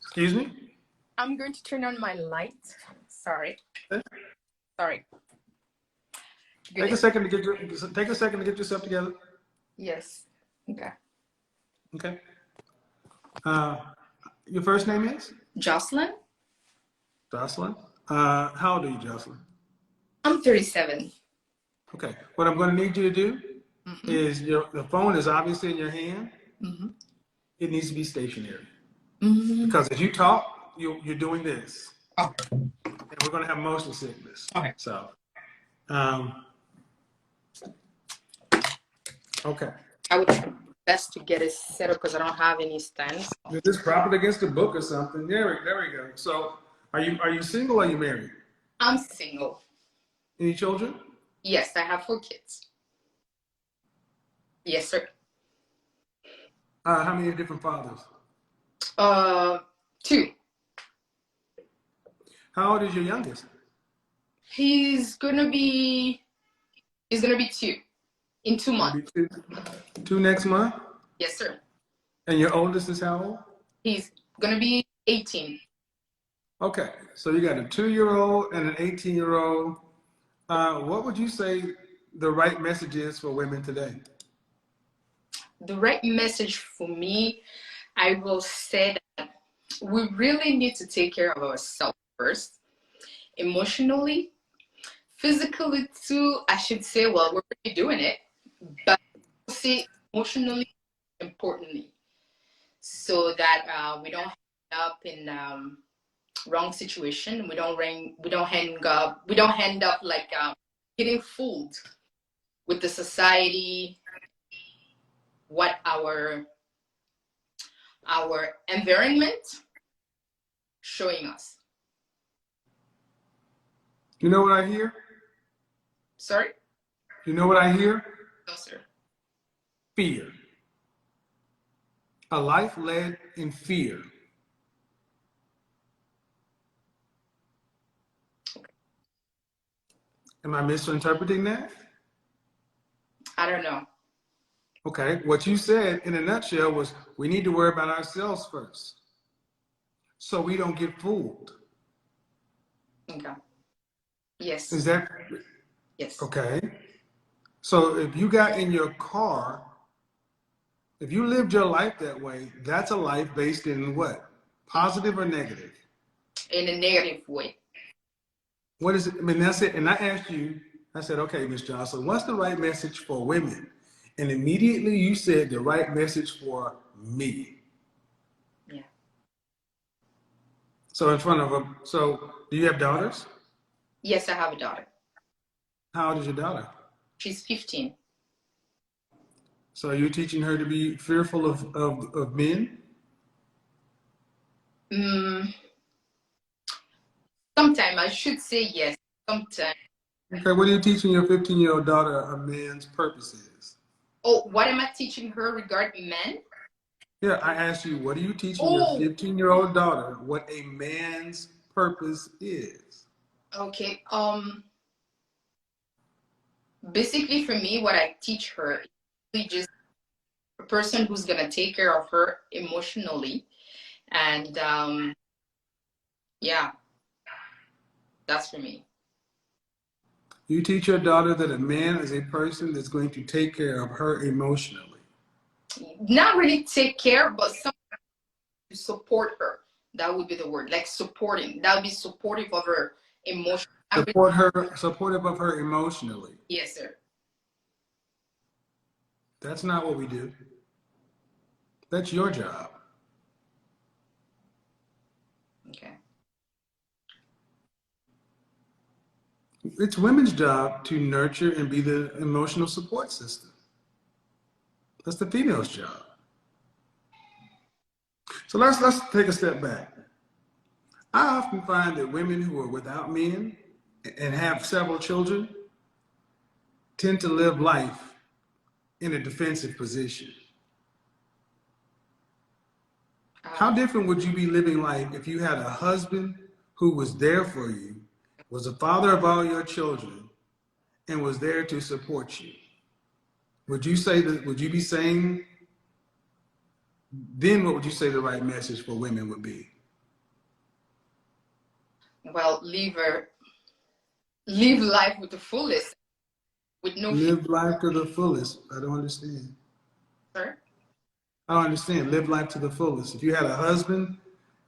Excuse me? I'm going to turn on my light. Sorry. Sorry. Take a second to get yourself together. Yes. Okay. Okay. Your first name is? Jocelyn? Jocelyn. How old are you, Jocelyn? I'm 37. Okay. What I'm going to need you to do is the phone is obviously in your hand. It needs to be stationary. Because as you talk, you're doing this. Oh. And we're going to have motion sickness. Okay. So, okay. I would try best to get it set up because I don't have any stands. Just prop it against a book or something. There we go. So, are you single or are you married? I'm single. Any children? Yes, I have 4 kids. Yes, sir. How many different fathers? 2. How old is your youngest? He's gonna be 2 in 2 months. Two next month? Yes, sir. And your oldest is how old? He's gonna be 18. Okay, so you got a 2-year-old and an 18-year-old. What would you say the right message is for women today? The right message for me, I will say that we really need to take care of ourselves first, emotionally, physically too. I should say, well, we're already doing it, but I'll say emotionally, importantly, so that we don't end up in wrong situation. We don't end up like getting fooled with the society, what our environment showing us. You know what I hear? Sorry? You know what I hear? No, sir. Fear. A life led in fear. Okay. Am I misinterpreting that? I don't know. Okay, what you said in a nutshell was we need to worry about ourselves first so we don't get fooled. Okay. Yes. Is that? Yes. Okay. So if you got in your car, if you lived your life that way, that's a life based in what? Positive or negative? In a negative way. What is it? I mean, that's it. And I asked you, I said, okay, Ms. Johnson, what's the right message for women? And immediately you said the right message for me. Yeah. So in front of them, so do you have daughters? Yes, I have a daughter. How old is your daughter? She's 15. So you're teaching her to be fearful of men? Sometimes I should say yes. Sometimes. Okay, what are you teaching your 15-year-old daughter a man's purpose is? Oh, what am I teaching her regarding men? Yeah, I asked you, what are you teaching your 15-year-old daughter what a man's purpose is? Okay. Basically for me, what I teach her is just a person who's gonna take care of her emotionally, and yeah, that's for me. You teach your daughter that a man is a person that's going to take care of her emotionally. Not really take care, but some to support her. That would be the word, like supporting. That would be supportive of her emotion. Supportive of her emotionally. Yes, sir. That's not what we do. That's your job. Okay. It's women's job to nurture and be the emotional support system. That's the female's job. So let's take a step back. I often find that women who are without men and have several children tend to live life in a defensive position. How different would you be living life if you had a husband who was there for you, was the father of all your children, and was there to support you? Would you be saying, then what would you say the right message for women would be? Well, live life with the fullest, with no fear. Live life to the fullest. I don't understand. Sir. I don't understand. Live life to the fullest. If you had a husband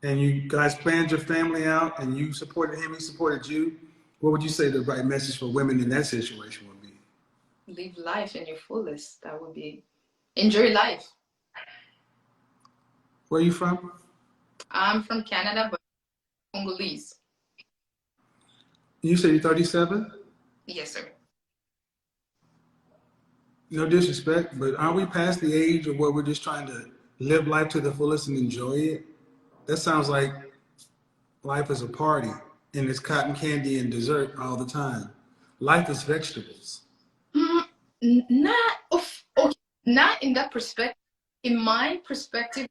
and you guys planned your family out and you supported him, he supported you, what would you say the right message for women in that situation would be? Live life in your fullest. That would be enjoy life. Where are you from? I'm from Canada, but Congolese. You say you're 37? Yes, sir. No disrespect, but aren't we past the age of where we're just trying to live life to the fullest and enjoy it? That sounds like life is a party and it's cotton candy and dessert all the time. Life is vegetables. Mm, not of okay, not in that perspective. In my perspective,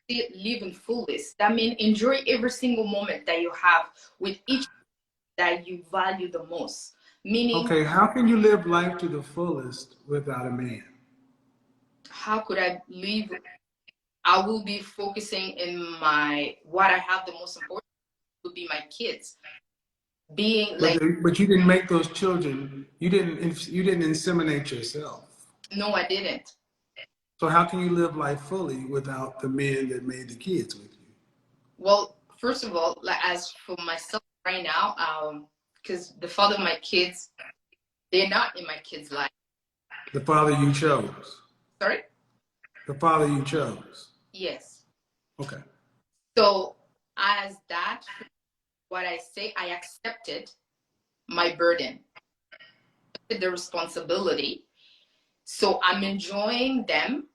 live in fullest. That means enjoy every single moment that you have with each that you value the most. Meaning, Okay, how can you live life to the fullest without a man? how could I live? I will be focusing in my what I have the most important would be my kids. Being But like, but you didn't make those children. You didn't inseminate yourself. no, I didn't. So how can you live life fully without the men that made the kids with you? Well, first of all, like as for myself right now, because the father of my kids, they're not in my kids' life. The father you chose. Sorry? The father you chose. Yes. Okay. So as that, what I say, I accepted my burden, the responsibility. So I'm enjoying them.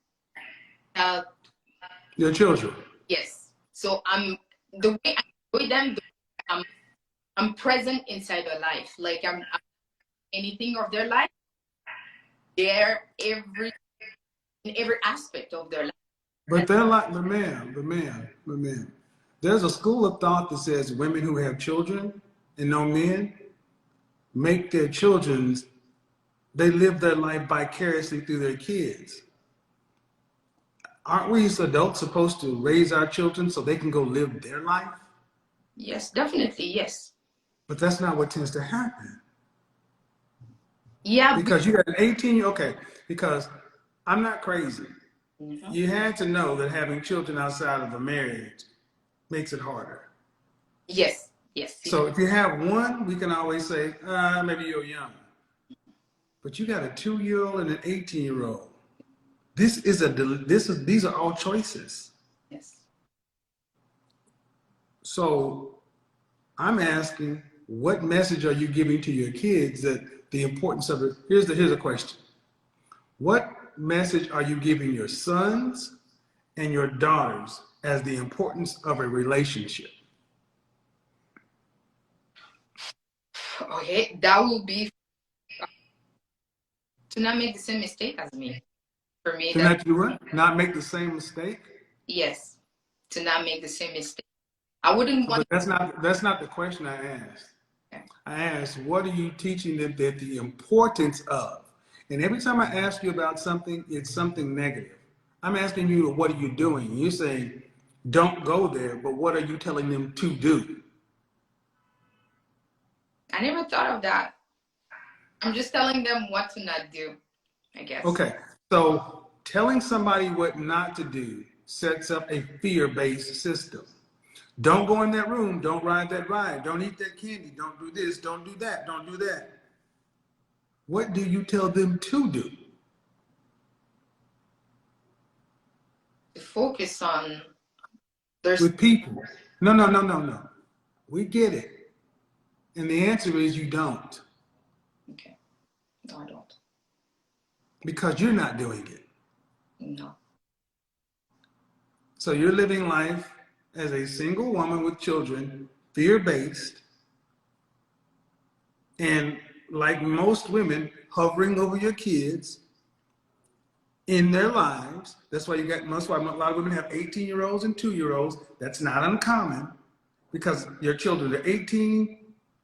Uh, Your children. yes. So the way I enjoy them, I'm present inside their life. Like I'm anything of their life. They're in every aspect of their life. But they're like, but man. There's a school of thought that says women who have children and no men make their children's, they live their life vicariously through their kids. Aren't we as adults supposed to raise our children so they can go live their life? Yes, definitely, yes. But that's not what tends to happen. Yeah. Because you got an 18, okay, because I'm not crazy. Mhm. You had to know that having children outside of a marriage makes it harder. Yes, yes. So if you have one, we can always say, maybe you're young. But you got a 2-year-old and an 18-year-old. These are all choices. Yes. So I'm asking, what message are you giving to your kids that the importance of it? Here's a question. What message are you giving your sons and your daughters as the importance of a relationship? Okay, that will be to not make the same mistake as me. For me, To that not do what? Not make the same mistake? yes, to not make the same mistake. I wouldn't want. But that's not the question I asked. Okay. I asked, what are you teaching them that the importance of? And every time I ask you about something, it's something negative. I'm asking you, what are you doing? You're saying, don't go there, but what are you telling them to do? I never thought of that. I'm just telling them what to not do, I guess. Okay, so telling somebody what not to do sets up a fear-based system. Don't go in that room, don't ride that ride, don't eat that candy, don't do this, don't do that, don't do that. What do you tell them to do? To focus on there's With people. No, no, no, no, no. We get it. And the answer is you don't, okay. No, I don't. because you're not doing it. No. So you're living life as a single woman with children, fear-based, and like most women, hovering over your kids in their lives. That's why that's why a lot of women have 18-year-olds and 2-year-olds. That's not uncommon, because your children are 18,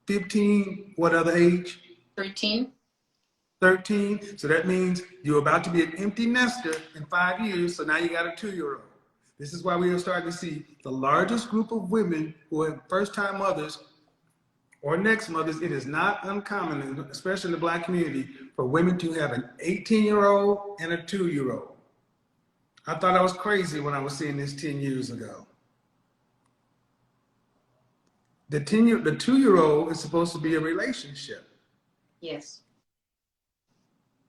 15, what other age? 13. 13. So that means you're about to be an empty nester in 5 years. So now you got a 2-year-old. This is why we are starting to see the largest group of women who are first-time mothers or next mothers, it is not uncommon, especially in the Black community, for women to have an 18-year-old and a 2-year-old. I thought I was crazy when I was seeing this 10 years ago. The 2-year-old is supposed to be a relationship. Yes.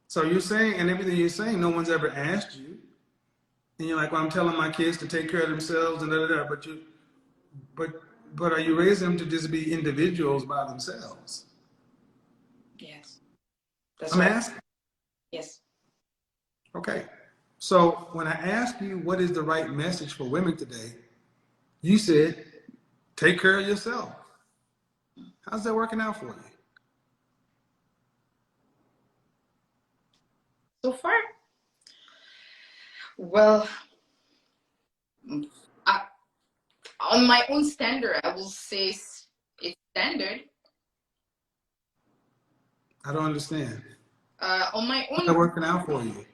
So you're saying, and everything you're saying, no one's ever asked you. And you're like, well, I'm telling my kids to take care of themselves and da da da. But are you raising them to just be individuals by themselves? Yes. That's I'm right. asking. Yes. Okay. So when I ask you what is the right message for women today, you said, take care of yourself. How's that working out for you? So far, well, I, on my own standard, I will say it's standard. I don't understand. On my How's that own, working out for you?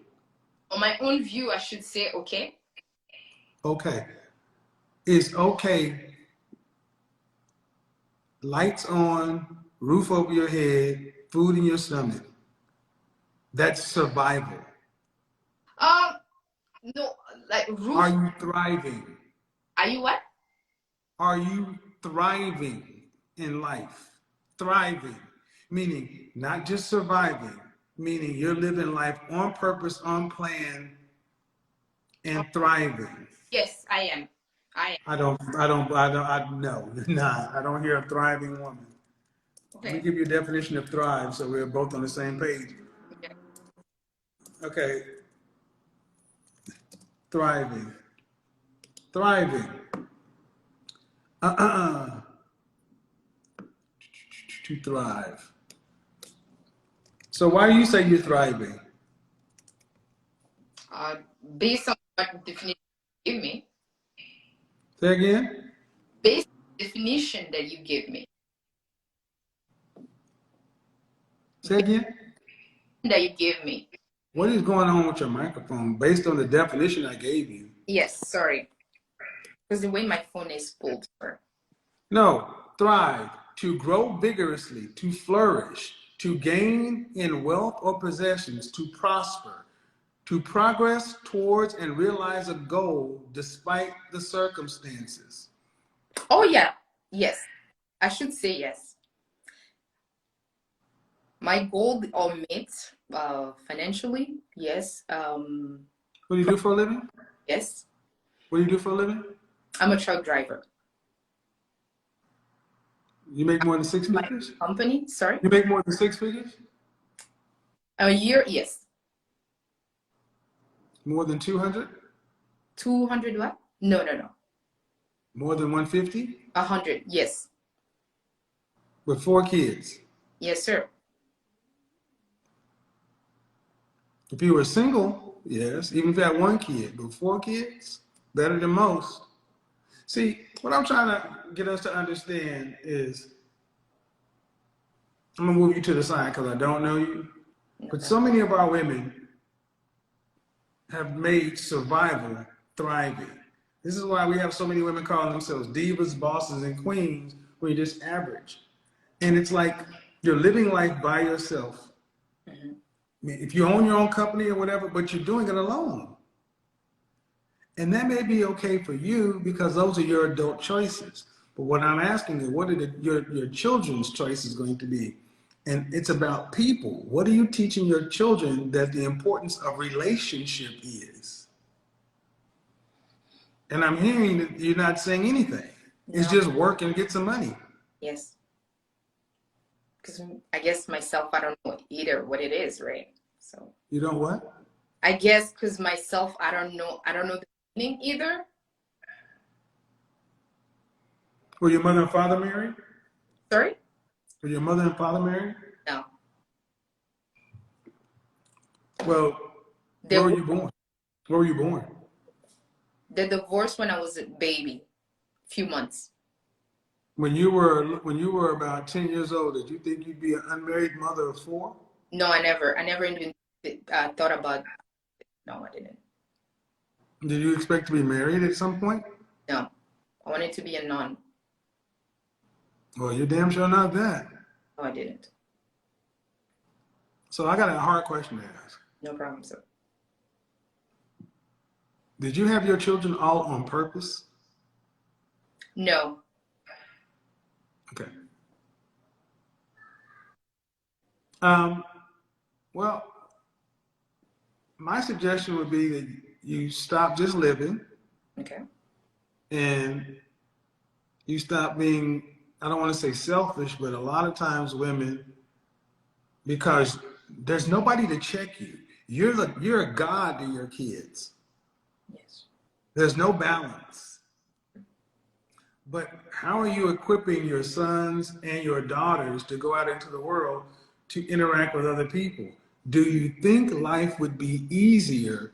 on my own view, I should say okay. Okay. It's okay. Lights on, roof over your head, food in your stomach. That's survival. Um, no, like Are roof. you thriving? Are you what? Are you thriving in life? Thriving, meaning not just surviving, meaning you're living life on purpose, on plan, and thriving. Yes, I am. I am. No, you're not. I don't hear a thriving woman. Let me Okay. give you a definition of thrive so we're both on the same page. Okay. Okay, thriving. Thriving. Uh-uh. To thrive. So why do you say you're thriving? Uh, Based on what definition you give me, Say again? based on the definition that you give me, Say again? that you give me. What is going on with your microphone based on the definition I gave you? Yes, sorry, because the way my phone is pulled. For. No, thrive, to grow vigorously, to flourish, to gain in wealth or possessions, to prosper, to progress towards and realize a goal despite the circumstances. Oh yeah, yes, I should say yes. My goal or meet financially, yes. What do you do for a living? Yes, What do you do for a living? I'm a truck driver. You make more than six My figures? company, sorry, You make more than six figures? a year, yes. More than 200? 200 what? No, no, no. More than 150? 100, yes. With 4 kids? Yes, sir. If you were single, yes, even if you had 1 kid, but 4 kids, better than most. See, what I'm trying to get us to understand is, I'm gonna move you to the side because I don't know you, but Okay. so many of our women have made survival thriving. This is why we have so many women calling themselves divas, bosses, and queens when you're just average. And it's like you're living life by yourself. Mm-hmm. I mean, if you own your own company or whatever, but you're doing it alone. And that may be okay for you because those are your adult choices. But what I'm asking is, what are your children's choices going to be? And it's about people. What are you teaching your children that the importance of relationship is? And I'm hearing that you're not saying anything. It's No, just work and get some money. yes. Because I guess myself, I don't know either what it is, right? So You know what? I guess because myself, I don't know the meaning either. Were your mother and father married? Sorry? Were your mother and father married? No. Well, They where were were, you born? Where were you born? they divorced when I was a baby, few months. When you were about 10 years old, did you think you'd be an unmarried mother of 4? No, I never even thought about. No, I didn't. Did you expect to be married at some point? No, I wanted to be a nun. Well, you're damn sure not that. No, I didn't. So I got a hard question to ask. No problem, sir. Did you have your children all on purpose? No. Okay. Well, my suggestion would be that you stop just living Okay. and you stop being, I don't want to say selfish, but a lot of times women, because there's nobody to check you. You're a god to your kids. Yes. There's no balance. But how are you equipping your sons and your daughters to go out into the world to interact with other people? Do you think life would be easier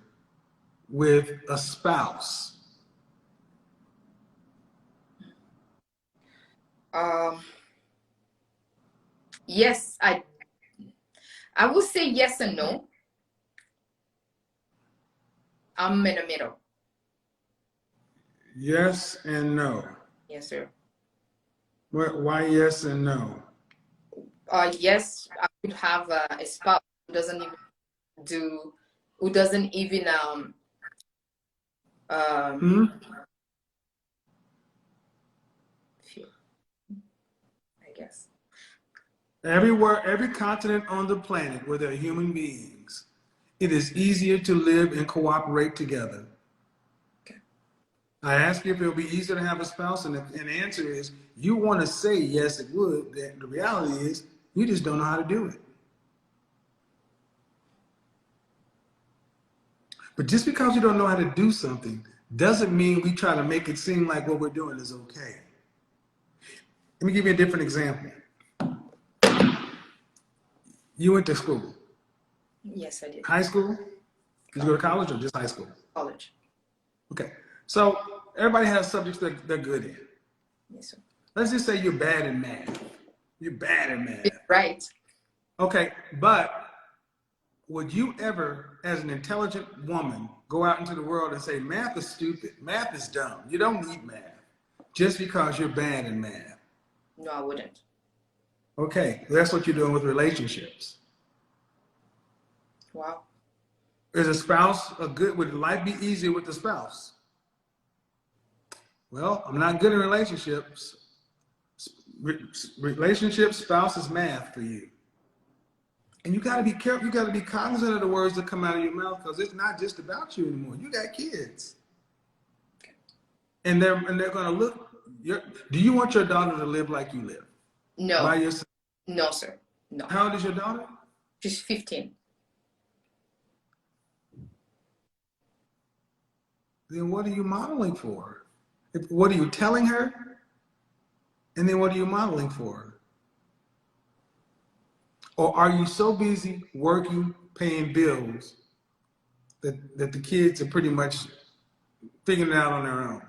with a spouse? Yes, I will say yes and no. I'm in the middle. Yes and no. Yes, sir. Why yes and no? Yes, I could have a spouse who doesn't even do, who doesn't even Hmm? feel, I guess. Everywhere, every continent on the planet where there are human beings, it is easier to live and cooperate together. Okay. I ask you if it would be easier to have a spouse, and the answer is you want to say yes, it would. The reality is you just don't know how to do it. But just because you don't know how to do something doesn't mean we try to make it seem like what we're doing is okay. Let me give you a different example. You went to school. Yes, I did. High school? Did you go to college or just high school? College. Okay. So everybody has subjects that they're good in. Yes, sir. Let's just say you're bad in math. You're bad in math. Right. Okay, but would you ever, as an intelligent woman, go out into the world and say, math is stupid, math is dumb, you don't need math, just because you're bad in math? No, I wouldn't. Okay, that's what you're doing with relationships. Wow. Is a spouse would life be easier with the spouse? Well, I'm not good in relationships. Relationships, spouse is math for you. And you got to be careful. You got to be cognizant of the words that come out of your mouth, because it's not just about you anymore. You got kids, and they're going to look. Do you want your daughter to live like you live? No. By yourself? No, sir. No. How old is your daughter? She's 15. Then what are you modeling for her? What are you telling her? And then what are you modeling for her? Or are you so busy working, paying bills, that the kids are pretty much figuring it out on their own?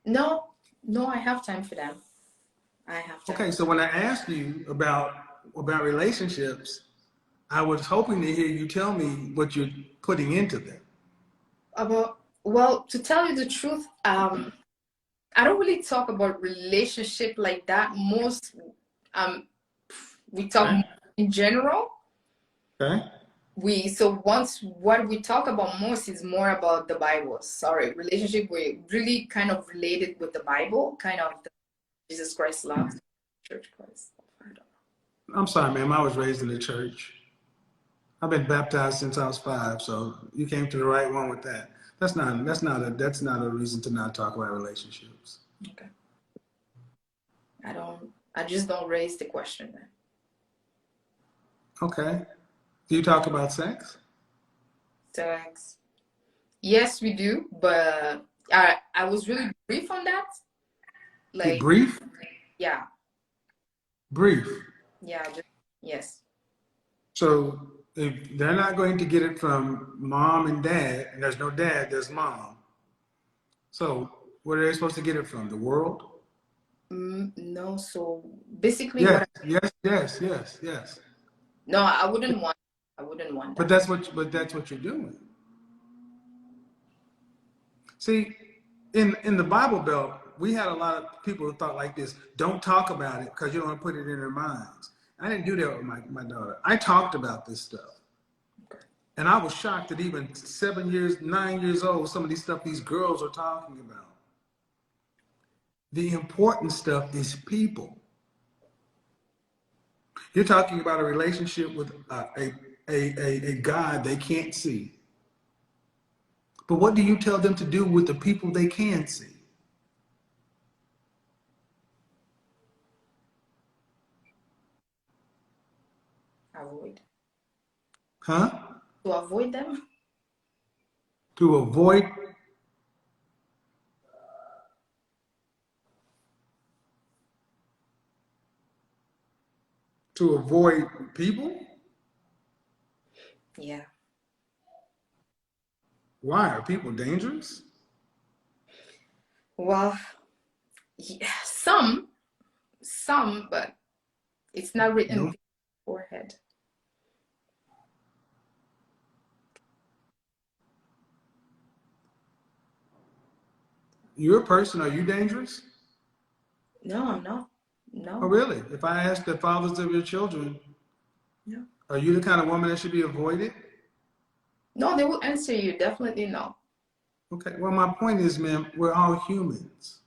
No, I have time for them. I have time. Okay, so when I asked you about relationships, I was hoping to hear you tell me what you're putting into them. Well, to tell you the truth, I don't really talk about relationship like that. Most, we talk in general. Okay. What we talk about most is more about the Bible. Sorry, relationship, we're really kind of related with the Bible, kind of the Jesus Christ love, Church Christ. I don't know. I'm sorry, ma'am. I was raised in the church. I've been baptized since I was 5, so you came to the right one with that. That's not a reason to not talk about relationships. Okay. I just don't raise the question then. Okay. Do you talk about sex? Sex. Yes, we do, but I was really brief on that. Like brief? Yeah. Brief. Yeah, yes. So if they're not going to get it from mom and dad, and there's no dad, there's mom. So where are they supposed to get it from? The world? No, so basically yes, yes. No, I wouldn't want that. But that's what you're doing. See, in the Bible Belt, we had a lot of people who thought like this, don't talk about it because you don't want to put it in their minds. I didn't do that with my daughter. I talked about this stuff. And I was shocked that even 7 years, 9 years old, some of these stuff these girls are talking about. The important stuff is people. You're talking about a relationship with a God they can't see. But what do you tell them to do with the people they can see? Avoid. Huh? To avoid them? To avoid people? Yeah. Why? Are people dangerous? Well, yeah, some, but it's not written on No. the forehead. You're a person, are you dangerous? No, I'm not. Oh, No, really? If I ask the fathers of your children, no. are you the kind of woman that should be avoided? No, they will answer you. Definitely no. Okay, well, my point is, ma'am, we're all humans.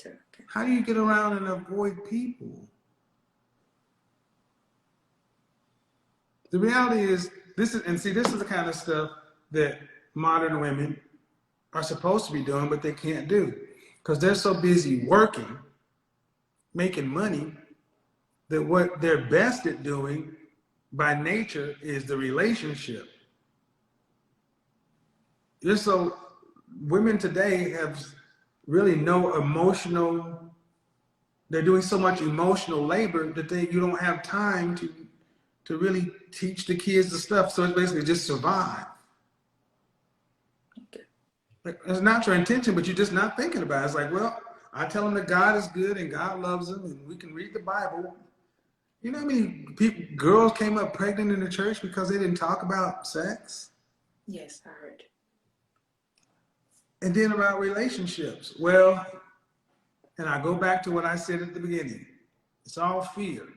Sure. Okay. How do you get around and avoid people? The reality is, this is the kind of stuff that modern women are supposed to be doing, but they can't do because they're so busy working, making money, that what they're best at doing by nature is the relationship. Just so women today have really no emotional, they're doing so much emotional labor that you don't have time to really teach the kids the stuff. So it's basically just survive. Okay. It's not your intention, but you're just not thinking about it. It's like, well, I tell them that God is good and God loves them and we can read the Bible. You know how many girls came up pregnant in the church because they didn't talk about sex? Yes, I heard. And then about relationships. Well, and I go back to what I said at the beginning. It's all fear.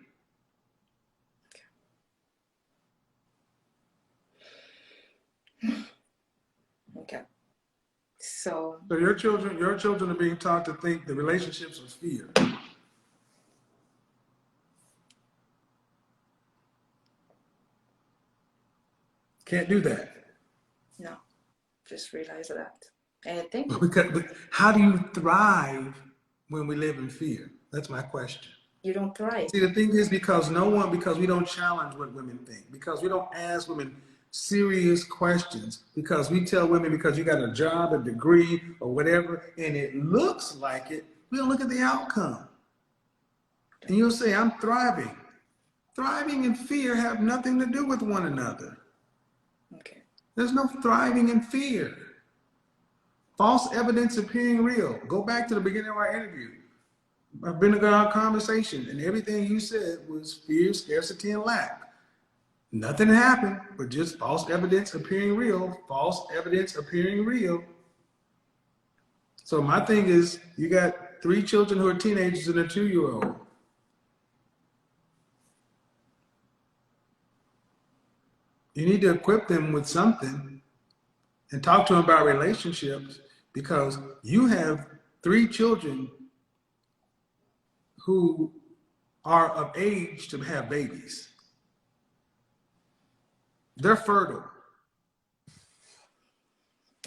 Okay. So So your children are being taught to think the relationships are fear. Can't do that. no, just realize that. And thank you. Because how do you thrive when we live in fear? That's my question. You don't thrive. See, the thing is because we don't challenge what women think, because we don't ask women serious questions, because we tell women because you got a job, a degree, or whatever, and it looks like it, we don't look at the outcome. And you'll say, I'm thriving. Thriving and fear have nothing to do with one another. Okay. There's no thriving in fear. False evidence appearing real. Go back to the beginning of our interview. I've been to our conversation, and everything you said was fear, scarcity, and lack. Nothing happened, but just false evidence appearing real, false evidence appearing real. So my thing is, you got 3 children who are teenagers and a 2-year-old. You need to equip them with something and talk to them about relationships, because you have 3 children who are of age to have babies. They're fertile.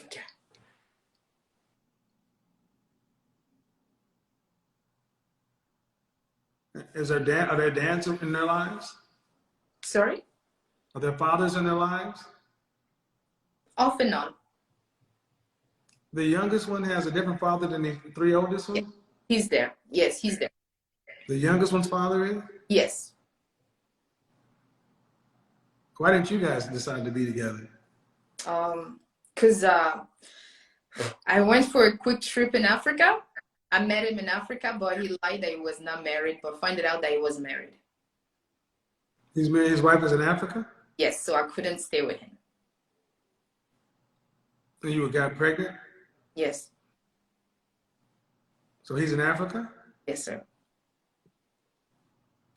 Okay. Are there dads in their lives? Sorry? Are there fathers in their lives? Off and on. The youngest one has a different father than the 3 oldest Yeah. ones? He's there. Yes, he's there. The youngest one's father is? Yes. Why didn't you guys decide to be together? Because I went for a quick trip in Africa. I met him in Africa, but he lied that he was not married, but found out that he was married. He's married, his wife is in Africa? Yes, so I couldn't stay with him. And you got pregnant? Yes. So he's in Africa? Yes, sir.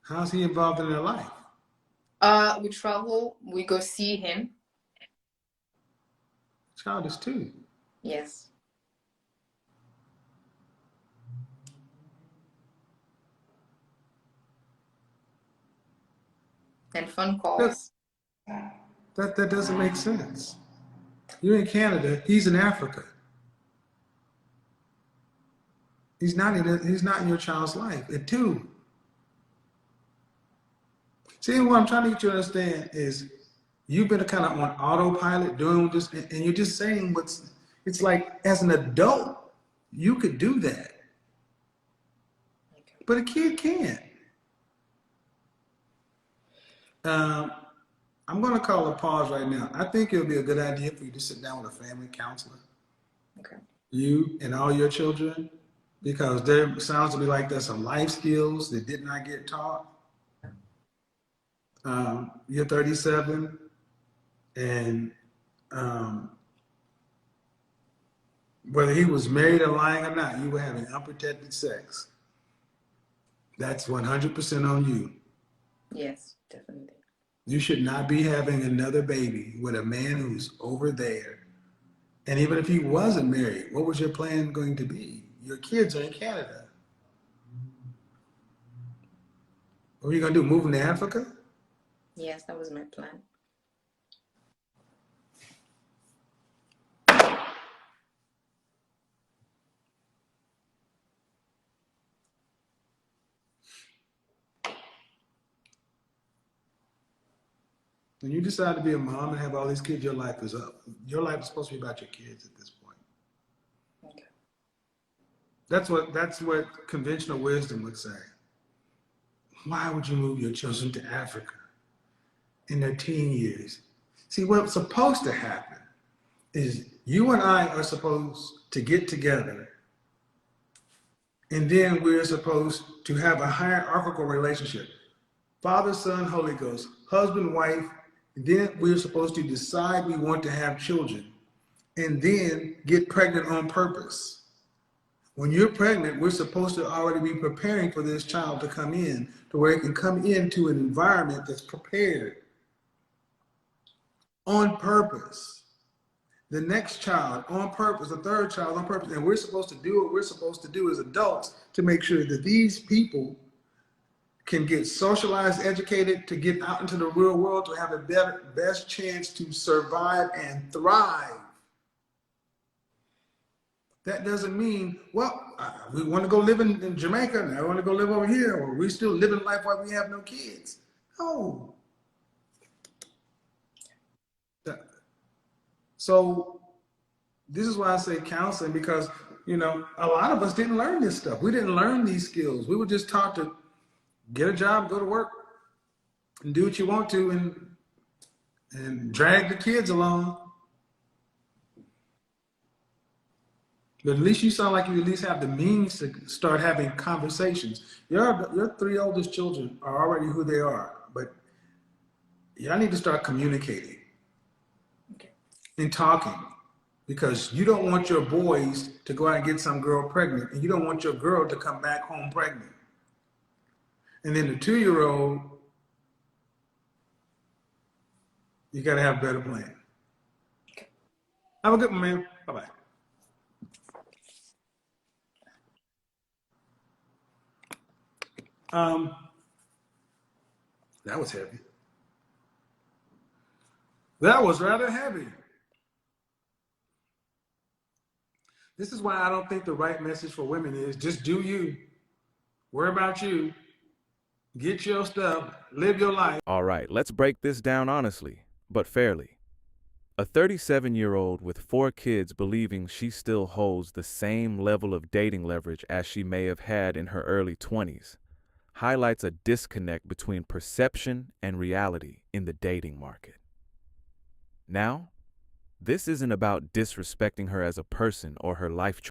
How's he involved in their life? We travel, we go see him. Childish too. Yes. And phone That, calls. that doesn't make sense. You're in Canada, he's in Africa. He's not in your child's life. And two, see, what I'm trying to get you to understand is you've been kind of on autopilot doing this, and you're just saying it's like as an adult, you could do that. But a kid can't. I'm going to call a pause right now. I think it would be a good idea for you to sit down with a family counselor, Okay. you and all your children, because there sounds to me like there's some life skills that did not get taught. You're 37, and whether he was married or lying or not, you were having unprotected sex. That's 100% on you. Yes, definitely. You should not be having another baby with a man who's over there. And even if he wasn't married, what was your plan going to be? Your kids are in Canada. What are you going to do? Move them to Africa? Yes, that was my plan. When you decide to be a mom and have all these kids, your life is up. Your life is supposed to be about your kids at this point. Okay. That's what conventional wisdom would say. Why would you move your children to Africa in their teen years? See, what's supposed to happen is you and I are supposed to get together, and then we're supposed to have a hierarchical relationship. Father, Son, Holy Ghost, husband, wife. And then we're supposed to decide we want to have children, and then get pregnant on purpose. When you're pregnant, we're supposed to already be preparing for this child to come in, to where it can come into an environment that's prepared on purpose. The next child on purpose, the third child on purpose. And we're supposed to do what we're supposed to do as adults to make sure that these people can get socialized, educated, to get out into the real world, to have a best chance to survive and thrive. That doesn't mean, well, we want to go live in Jamaica and I want to go live over here, or we still living life while we have no kids. No. So this is why I say counseling, because, a lot of us didn't learn this stuff. We didn't learn these skills. We were just taught to get a job, go to work, and do what you want to, and drag the kids along. But at least you sound like you at least have the means to start having conversations. Your three oldest children are already who they are, but y'all need to start communicating and talking, because you don't want your boys to go out and get some girl pregnant, and you don't want your girl to come back home pregnant. And then the 2-year-old, you got to have a better plan. Have a good one, man. Bye-bye. That was heavy. That was rather heavy. This is why I don't think the right message for women is just do you, worry about you, get your stuff, live your life. All right, let's break this down honestly, but fairly. A 37-year-old with 4 kids believing she still holds the same level of dating leverage as she may have had in her early 20s highlights a disconnect between perception and reality in the dating market. Now, this isn't about disrespecting her as a person or her life choice.